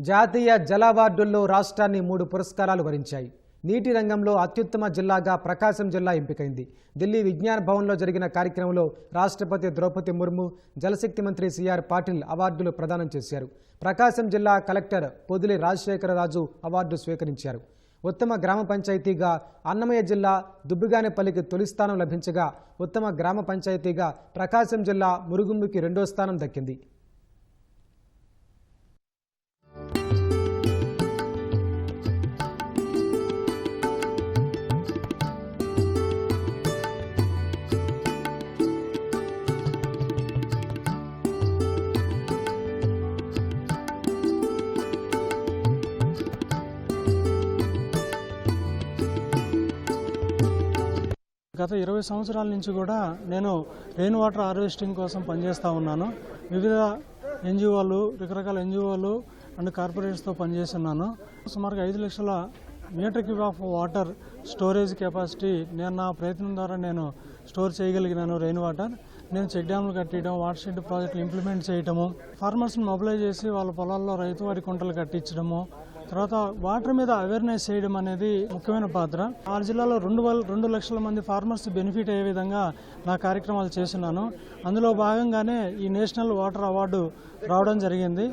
జాతీయ జల అవార్డుల్లో రాష్ట్రాన్ని 3 పురస్కారాలు వరించాయి. నీటి రంగంలో అత్యుత్తమ జిల్లాగా ప్రకాశం జిల్లా ఎంపికైంది. ఢిల్లీ విజ్ఞాన భవన్లో జరిగిన కార్యక్రమంలో రాష్ట్రపతి ద్రౌపది ముర్ము, జలశక్తి మంత్రి సిఆర్ పాటిల్ అవార్డులు ప్రదానం చేశారు. ప్రకాశం జిల్లా కలెక్టర్ పొదిలి రాజశేఖరరాజు అవార్డు స్వీకరించారు. ఉత్తమ గ్రామ పంచాయతీగా అన్నమయ్య జిల్లా దుబ్బిగానేపల్లికి తొలి స్థానం లభించగా, ఉత్తమ గ్రామ పంచాయతీగా ప్రకాశం జిల్లా మురుగుంబికి 2వ స్థానం దక్కింది. గత 20 సంవత్సరాల నుంచి కూడా నేను రెయిన్ వాటర్ హార్వెస్టింగ్ కోసం పనిచేస్తూ ఉన్నాను. వివిధ ఎన్జిఓలు, రకరకాల ఎన్జిఓలు అండ్ కార్పొరేట్స్తో పనిచేస్తున్నాను. సుమారుగా 5 లక్షల metre cube of water storage capacity నేను నా ప్రయత్నం ద్వారా నేను స్టోర్ చేయగలిగినాను. రెయిన్ వాటర్ నేను చెక్ డ్యామ్లు కట్టడం, వాటర్ షెడ్ ప్రాజెక్టులు ఇంప్లిమెంట్ చేయడము, ఫార్మర్స్ని మొబిలైజ్ చేసి వాళ్ళ పొలాల్లో రైతు వారి కుంటలు కట్టించడము, తర్వాత వాటర్ మీద అవేర్నెస్ చేయడం అనేది ముఖ్యమైన పాత్ర. 6 జిల్లాలో 2 లక్షల మంది ఫార్మర్స్ బెనిఫిట్ అయ్యే విధంగా నా కార్యక్రమాలు చేస్తున్నాను. అందులో భాగంగానే ఈ నేషనల్ వాటర్ అవార్డు రావడం జరిగింది.